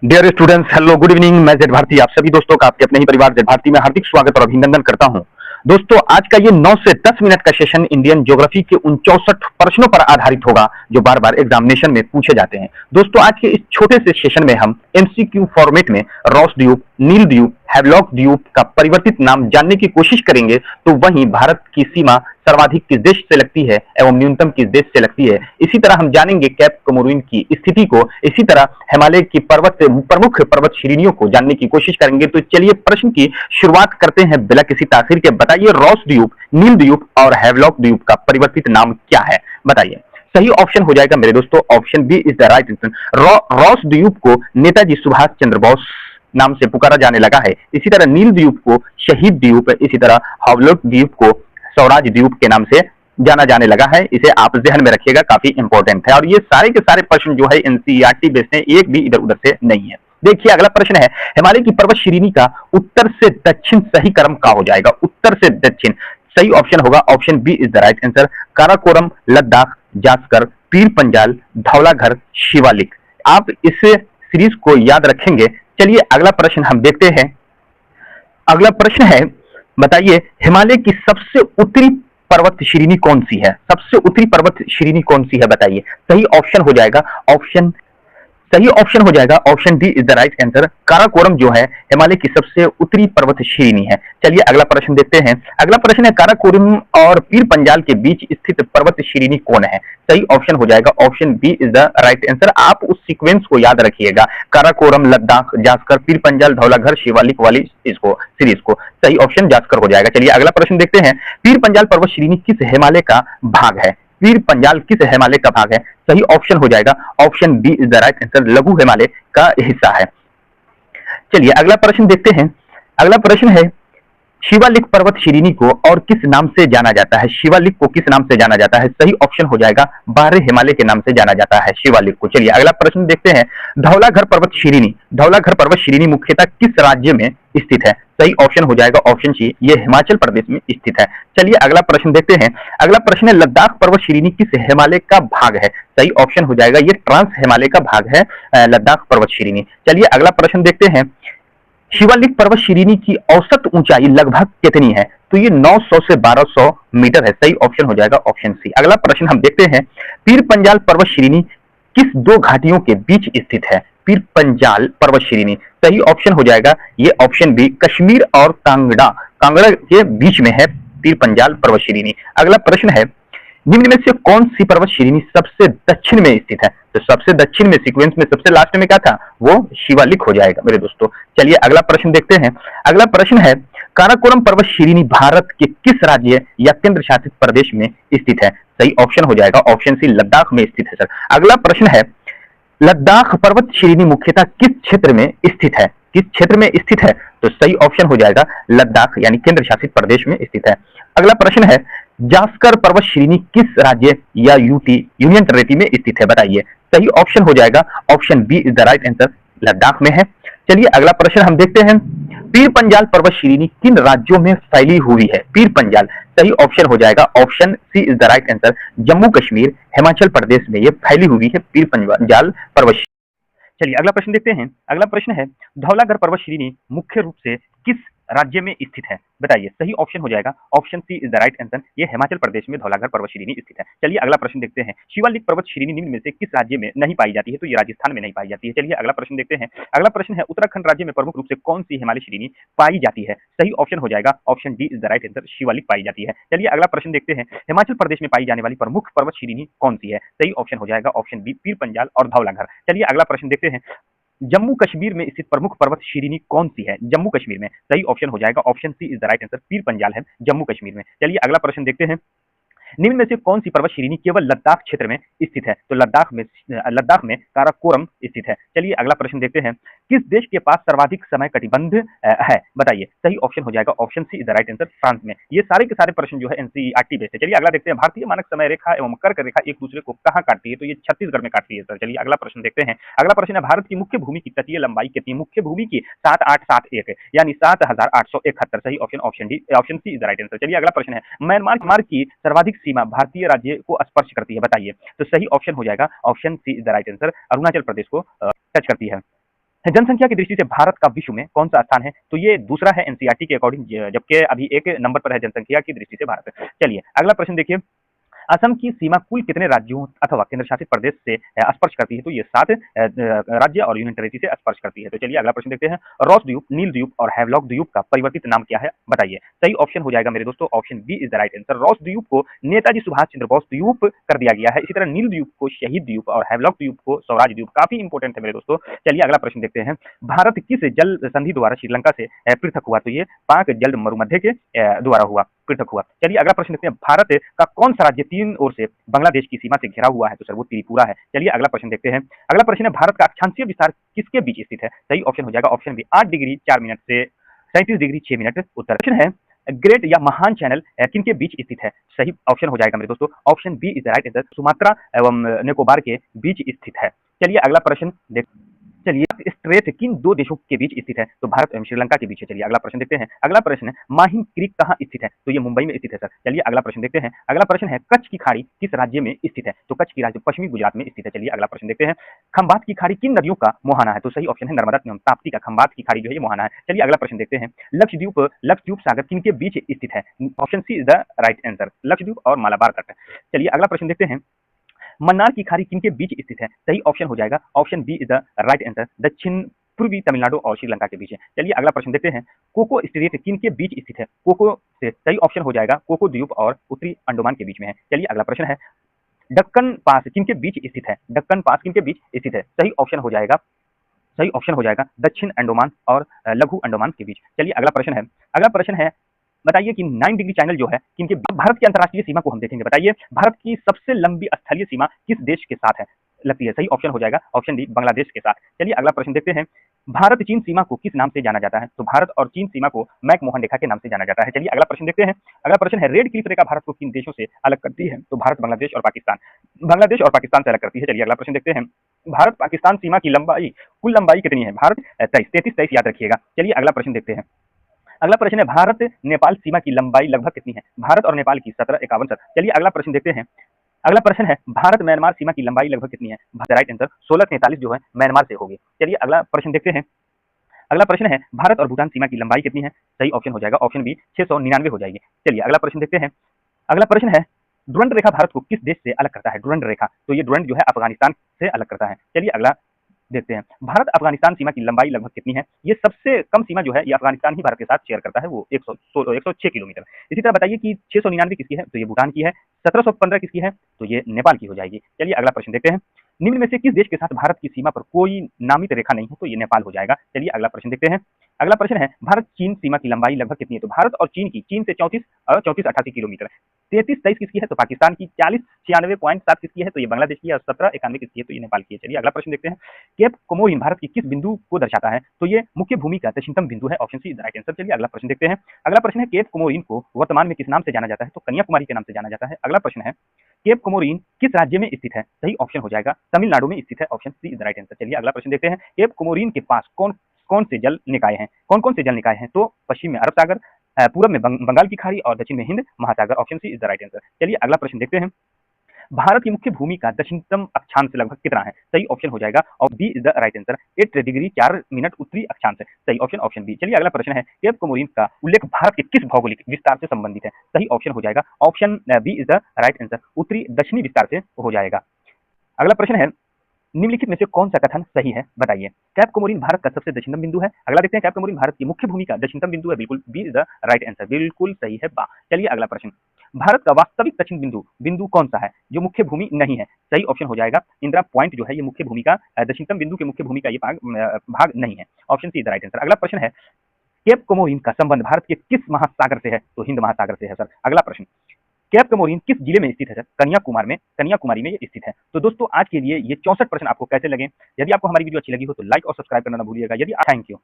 Dear students, hello, good evening. मैं Z Bharti आप सभी दोस्तों का आपके अपने ही परिवार जेड भारती में हार्दिक स्वागत और अभिनंदन करता हूं। दोस्तों, आज का ये 9 से 10 मिनट का सेशन इंडियन ज्योग्राफी के उन 64 प्रश्नों पर आधारित होगा जो बार बार एग्जामिनेशन में पूछे जाते हैं। दोस्तों, आज के इस छोटे से सेशन में हम एमसीक्यू फॉर्मेट में रॉस द्वीप, नील द्वीप, हैवलॉक द्वीप का परिवर्तित नाम जानने की कोशिश करेंगे। तो वहीं भारत की सीमा सर्वाधिक किस देश से लगती है एवं न्यूनतम किस देश से लगती है। इसी तरह हम जानेंगे कैप कोमोरिन की स्थिति को। इसी तरह हिमालय की प्रमुख पर्वत श्रेणियों को जानने की कोशिश करेंगे। तो चलिए प्रश्न की शुरुआत करते हैं बिना किसी ताखिर के। बताइए, रॉस द्वीप, नील द्वीप और हैवलॉक द्वीप का परिवर्तित नाम क्या है? बताइए। सही ऑप्शन हो जाएगा मेरे दोस्तों, option B is the right answer. Ross द्वीप को नेताजी सुभाष चंद्र बोस नाम से पुकारा जाने लगा है। इसी तरह नील द्वीप को शहीद द्वीप, इसी तरह हैवलॉक द्वीप को स्वराज द्वीप के नाम से जाना जाने लगा है। इसे आप ध्यान में रखिएगा, काफी इंपॉर्टेंट है। और ये सारे के सारे प्रश्न जो है एनसीईआरटी बेस्ड है, एक भी इधर उधर से नहीं है। देखिए, अगला प्रश्न है, हिमालय की पर्वत श्रेणी का उत्तर से दक्षिण सही क्रम क्या हो जाएगा? उत्तर से दक्षिण सही ऑप्शन होगा, option B is the right answer. Karakoram, Ladakh, Zanskar, Pir Panjal, धौलाघर, Shivalik. आप इस सीरीज को याद रखेंगे। चलिए अगला प्रश्न हम देखते हैं। अगला प्रश्न है, बताइए हिमालय की सबसे उत्तरी पर्वत श्रेणी कौन सी है? सबसे उत्तरी पर्वत श्रेणी कौन सी है? बताइए। सही ऑप्शन हो जाएगा option D is the right answer. Karakoram जो है हिमालय की सबसे उत्तरी पर्वत श्रेणी है। चलिए अगला प्रश्न देखते हैं। अगला प्रश्न है, काराकोरम और पीर पंजाल के बीच स्थित पर्वत श्रेणी कौन है? सही ऑप्शन हो जाएगा, option B is the right answer. आप उस सीक्वेंस को याद रखिएगा, काराकोरम, लद्दाख, जास्कर, पीर पंजाल, धौलाघर, शिवालिक वाली इसको सीरीज को। सही ऑप्शन जास्कर हो जाएगा। चलिए अगला प्रश्न देखते हैं। पीर पंजाल पर्वत श्रेणी किस हिमालय का भाग है? पीर पंजाल किस हिमालय का भाग है? सही ऑप्शन हो जाएगा, option B is the right answer. लघु हिमालय का हिस्सा है। चलिए अगला प्रश्न देखते हैं। अगला प्रश्न है, शिवालिक पर्वत श्रेणी को और किस नाम से जाना जाता है? शिवालिक को किस नाम से जाना जाता है? सही ऑप्शन हो जाएगा, बाहरी हिमालय के नाम से जाना जाता है शिवालिक को। चलिए अगला प्रश्न देखते हैं। धौलाघर पर्वत श्रेणी मुख्यतः किस राज्य में स्थित है? सही ऑप्शन हो जाएगा, ऑप्शन सी, ये हिमाचल प्रदेश में स्थित है। चलिए अगला प्रश्न देखते हैं। अगला प्रश्न है, लद्दाख पर्वत श्रेणी किस हिमालय का भाग है? सही ऑप्शन हो जाएगा, ये ट्रांस हिमालय का भाग है लद्दाख पर्वत श्रेणी। चलिए अगला प्रश्न देखते हैं। शिवालिक पर्वत श्रेणी की औसत ऊंचाई लगभग कितनी है? तो ये 900 से 1200 मीटर है। सही ऑप्शन हो जाएगा, ऑप्शन सी। अगला प्रश्न हम देखते हैं। पीर पंजाल पर्वत श्रेणी किस दो घाटियों के बीच स्थित है? पीर पंजाल पर्वत श्रेणी, सही ऑप्शन हो जाएगा, ये ऑप्शन बी, कश्मीर और कांगड़ा के बीच में है पीर पंजाल पर्वत श्रेणी। अगला प्रश्न है, निम्न में से कौन सी पर्वत श्रेणी सबसे दक्षिण में स्थित है? तो सबसे दक्षिण में सीक्वेंस में सबसे लास्ट में क्या था? वो शिवालिक हो जाएगा मेरे दोस्तों। चलिए अगला प्रश्न देखते हैं। अगला प्रश्न है, काराकोरम पर्वत श्रेणी भारत के किस राज्य या केंद्र शासित प्रदेश में स्थित है? सही ऑप्शन हो जाएगा, ऑप्शन सी, लद्दाख में स्थित है सर। अगला प्रश्न है, लद्दाख पर्वत श्रेणी मुख्यतः किस क्षेत्र में स्थित है? किस क्षेत्र में स्थित है? तो सही ऑप्शन हो जाएगा, लद्दाख यानी केंद्र शासित प्रदेश में स्थित है। अगला प्रश्न है, जास्कर पर्वत श्रेणी किस राज्य या यूनियन टेरिटरी में स्थित है? बताइए। सही ऑप्शन हो जाएगा, option B is the right answer, Ladakh में है। चलिए अगला प्रश्न हम देखते हैं। पीर पंजाल पर्वत श्रेणी किन राज्यों में फैली हुई है? पीर पंजाल, सही ऑप्शन हो जाएगा, option C is the right answer. Jammu Kashmir, Himachal Pradesh में ये फैली हुई है पीर पंजाल पर्वत। चलिए अगला प्रश्न देखते हैं। अगला प्रश्न है, धौलाघर पर्वत श्रेणी मुख्य रूप से किस राज्य में स्थित है? बताइए। सही ऑप्शन हो जाएगा, option C is the right answer, ये हिमाचल प्रदेश में धौलाघर पर्वत श्रेणी स्थित है। चलिए अगला प्रश्न देखते हैं। शिवालिक पर्वत श्रेणी निम्न में से किस राज्य में नहीं पाई जाती है? तो ये राजस्थान में नहीं पाई जाती है। चलिए अगला प्रश्न देखते हैं। अगला प्रश्न है, उत्तराखंड राज्य में प्रमुख रूप से कौन सी हिमालय श्रेणी पाई जाती है? सही ऑप्शन हो जाएगा, option D is the right answer, Shivalik पाई जाती है। चलिए अगला प्रश्न देखते हैं। हिमाचल प्रदेश में पाई जाने वाली प्रमुख पर्वत श्रेणी कौन सी है? सही ऑप्शन हो जाएगा, ऑप्शन बी, पीर पंजाल और धौलाघर। चलिए अगला प्रश्न देखते हैं। जम्मू कश्मीर में स्थित प्रमुख पर्वत श्रेणी कौन सी है? जम्मू कश्मीर में, सही ऑप्शन हो जाएगा, option C is the right answer, Pir Panjal है जम्मू कश्मीर में। चलिए अगला प्रश्न देखते हैं। निम्न में से कौन सी पर्वत श्रेणी केवल लद्दाख क्षेत्र में स्थित है? तो लद्दाख में काराकोरम स्थित है। चलिए अगला प्रश्न देखते हैं। किस देश के पास सर्वाधिक समय कटिबंध है? बताइए। सही ऑप्शन हो जाएगा, option C is the right answer, France में। ये सारे के सारे प्रश्न जो है एनसीईआरटी बेस्ड है। चलिए अगला देखते हैं। भारतीय मानक समय रेखा एवं कर्क रेखा एक दूसरे को कहां काटती है? तो ये छत्तीसगढ़ में काटती है सर। चलिए अगला प्रश्न देखते हैं। अगला प्रश्न है, भारत की मुख्य भूमि की तटीय लंबाई कितनी? मुख्य भूमि की 7871 यानी 7871। सही option, option D, option C is the right answer. चलिए अगला प्रश्न है, म्यांमार की सर्वाधिक सीमा भारतीय राज्य को स्पर्श करती है? बताइए। तो सही ऑप्शन हो जाएगा, option C is the right answer, Arunachal Pradesh को टच करती है। जनसंख्या की दृष्टि से भारत का विश्व में कौन सा स्थान है? तो ये दूसरा है एनसीईआरटी के अकॉर्डिंग, जबकि अभी एक नंबर पर है जनसंख्या की दृष्टि से भारत। चलिए अगला प्रश्न देखिए, असम की सीमा कुल कितने राज्यों अथवा केंद्र शासित प्रदेश से स्पर्श करती है? तो ये 7 राज्य और यूनियन टेरिटरी से स्पर्श करती है। तो चलिए अगला प्रश्न देखते हैं, रॉस द्वीप, नील द्वीप और हैवलॉक द्वीप का परिवर्तित नाम क्या है? बताइए। सही ऑप्शन हो जाएगा मेरे दोस्तों, option B is the right answer. Ross द्वीप को नेताजी सुभाष चंद्र बोस द्वीप कर दिया गया है। इसी तरह नील द्वीप को शहीद द्वीप और हैवलॉक द्वीप को स्वराज द्वीप। काफी इंपॉर्टेंट है मेरे दोस्तों। चलिए अगला प्रश्न देखते हैं, भारत किस जल संधि द्वारा श्रीलंका से पृथक हुआ? तो ये पाक जल मरुमध्य के द्वारा हुआ, पृथक हुआ। चलिए अगला प्रश्न देखते हैं, भारत का कौन सा राज्य तीन ओर से बांग्लादेश की सीमा से घिरा हुआ है? तो सर वो त्रिपुरा है। चलिए अगला प्रश्न देखते हैं, अगला प्रश्न है, भारत का अक्षांशीय विस्तार किसके बीच स्थित है? सही ऑप्शन हो जाएगा ऑप्शन बी, 8 डिग्री 4 मिनट से 37 डिग्री 6 मिनट उत्तर। प्रश्न है, ग्रेट या महान चैनल किनके बीच स्थित है? सही ऑप्शन हो जाएगा मेरे दोस्तों, option B is the right answer. Sumatra एवं निकोबार के बीच स्थित है। चलिए अगला प्रश्न देख, चलिए स्ट्रेट किन दो देशों के बीच स्थित है? तो भारत एवं श्रीलंका के बीच है। चलिए अगला प्रश्न देखते हैं, अगला प्रश्न है, माहिम क्रीक कहाँ स्थित है? तो ये मुंबई में स्थित है सर। चलिए अगला प्रश्न देखते हैं, अगला प्रश्न है, कच्छ की खाड़ी किस राज्य में स्थित है? तो कच्छ की राज्य पश्चिमी गुजरात में स्थित है। चलिए अगला प्रश्न देखते हैं, खंबात की खाड़ी किन नदियों का मुहाना है? तो सही ऑप्शन है नर्मदा एवं ताप्ती का खंबात की खाड़ी जो है ये मुहाना है। चलिए अगला प्रश्न देखते हैं, लक्षद्वीप सागर किनके बीच स्थित है? Option C is the right answer, Lakshadweep और मालाबार तट। चलिए अगला प्रश्न देखते हैं, मन्नार की खाड़ी किनके बीच स्थित है? सही ऑप्शन हो जाएगा option B is the right answer, दक्षिण पूर्वी तमिलनाडु और श्रीलंका के बीच है। चलिए अगला प्रश्न देखते हैं, कोको स्ट्रेट किनके बीच स्थित है? कोको से सही ऑप्शन हो जाएगा कोको द्वीप और उत्तरी अंडमान के बीच में है। चलिए अगला प्रश्न है, दक्कन पास किनके बीच स्थित है? दक्कन पास किनके बीच स्थित है? सही ऑप्शन हो जाएगा, सही ऑप्शन हो जाएगा दक्षिण अंडमान और लघु अंडमान के बीच। चलिए अगला प्रश्न है, अगला प्रश्न है, बताइए कि 9 डिग्री चैनल जो है किनके, भारत की अंतरराष्ट्रीय सीमा को हम देखेंगे। बताइए भारत की सबसे लंबी स्थलीय सीमा किस देश के साथ है लगती है? सही ऑप्शन हो जाएगा ऑप्शन डी, बांग्लादेश के साथ। चलिए अगला प्रश्न देखते हैं, भारत चीन सीमा को किस नाम से जाना जाता है? तो भारत और चीन सीमा को मैकमोहन रेखा के नाम से जाना जाता है। चलिए अगला प्रश्न देखते हैं, अगला प्रश्न है, रेड क्लिफ रेखा भारत को किन देशों से अलग करती है? तो भारत, बांग्लादेश और पाकिस्तान, बांग्लादेश और पाकिस्तान से अलग करती है। चलिए अगला प्रश्न देखते हैं, भारत पाकिस्तान सीमा की लंबाई, कुल लंबाई कितनी है? भारत 33 याद रखिएगा। चलिए अगला प्रश्न देखते हैं, अगला प्रश्न है, भारत नेपाल सीमा की लंबाई लगभग कितनी है? भारत और नेपाल की 1751। चलिए अगला प्रश्न देखते हैं, अगला प्रश्न है, भारत म्यांमार सीमा की लंबाई लगभग कितनी है? राइट आंसर 1643 जो है म्यांमार से होगी। चलिए अगला प्रश्न देखते हैं, अगला प्रश्न है, भारत और भूटान सीमा की लंबाई कितनी है? सही ऑप्शन हो जाएगा ऑप्शन बी, 699 हो जाएगी। चलिए अगला प्रश्न देखते हैं, अगला प्रश्न है, डुरंड रेखा भारत को किस देश से अलग करता है? डुरंड रेखा, तो ये डुरंड जो है अफगानिस्तान से अलग करता है। चलिए अगला देखते हैं, भारत अफगानिस्तान सीमा की लंबाई लगभग कितनी है? ये सबसे कम सीमा जो है ये अफगानिस्तान ही भारत के साथ शेयर करता है, वो 106 किलोमीटर। इसी तरह बताइए कि 699 किसकी है? तो ये भूटान की है। 1715 किसकी है? तो ये नेपाल की हो जाएगी। चलिए अगला प्रश्न देखते हैं, निम्न में से किस देश के साथ भारत की सीमा पर कोई नामित रेखा नहीं है? तो ये नेपाल हो जाएगा। चलिए अगला प्रश्न देखते हैं, अगला प्रश्न है, भारत चीन सीमा की लंबाई लगभग कितनी है? तो भारत और चीन की, चीन से 3488 किलोमीटर। 33 किसकी है? तो पाकिस्तान की। 4096.7 किसकी है? तो ये बांग्लादेश की। और 1791 किसकी है? तो ये नेपाल की है। चलिए अगला प्रश्न देखते हैं, केप कोमोरिन भारत की किस बिंदु को दर्शाता है? तो ये मुख्य भूमि का दक्षिणतम बिंदु है। Option C is the right answer. चलिए अगला प्रश्न देखते हैं, अगला प्रश्न है, केप कोमोरिन को वर्तमान में किस नाम से जाना जाता है? तो कन्याकुमारी के नाम से जाना जाता है। अगला प्रश्न है, केप कोमोरिन किस राज्य में स्थित है? सही ऑप्शन हो जाएगा तमिलनाडु में स्थित है। Option C is the right answer. चलिए अगला प्रश्न देखते हैं, केप कोमोरिन के पास कौन कौन से जल निकाय हैं? कौन कौन से जल निकाय हैं? तो पश्चिम में अरब सागर, पूर्व में बंगाल की खाड़ी और दक्षिण में हिंद महासागर। Option C is the right answer. चलिए अगला प्रश्न देखते हैं, भारत की मुख्य भूमि का दक्षिणतम अक्षांश लगभग कितना है? सही ऑप्शन हो जाएगा और B is the right answer, 8 degree 4 minute उत्तरी अक्षांश है। सही ऑप्शन ऑप्शन बी। चलिए अगला प्रश्न है, केप कोमोरिन का उल्लेख भारत के किस भौगोलिक विस्तार से संबंधित है? सही ऑप्शन हो जाएगा option B is the right answer, उत्तरी दक्षिणी विस्तार से हो जाएगा। अगला प्रश्न है, निम्नलिखित में से कौन सा कथन सही है? बताइए। कैप कोमोरिन भारत का सबसे दक्षिणतम बिंदु है। अगला देखते हैं, कैप कोमोरिन भारत की मुख्य भूमि का दक्षिणतम बिंदु है। बिल्कुल B is the right answer, बिल्कुल सही है बा। चलिए अगला प्रश्न, भारत का वास्तविक दक्षिण बिंदु कौन सा है जो मुख्य भूमि नहीं है? सही ऑप्शन हो जाएगा इंदिरा पॉइंट जो है ये मुख्य भूमि का, दक्षिणतम बिंदु के मुख्य भूमि का ये भाग नहीं है। Option C is the right answer. अगला प्रश्न है, केप कोमोरिन का संबंध भारत के किस महासागर से है? तो हिंद महासागर से है सर। अगला प्रश्न, केप कोमोरिन किस जिले में स्थित है सर? कन्याकुमारी में ये स्थित है। तो दोस्तों आज के लिए ये 64 प्रश्न आपको कैसे लगे? यदि आपको हमारी वीडियो अच्छी लगी हो तो लाइक और सब्सक्राइब करना ना भूलिएगा। यदि थैंक यू।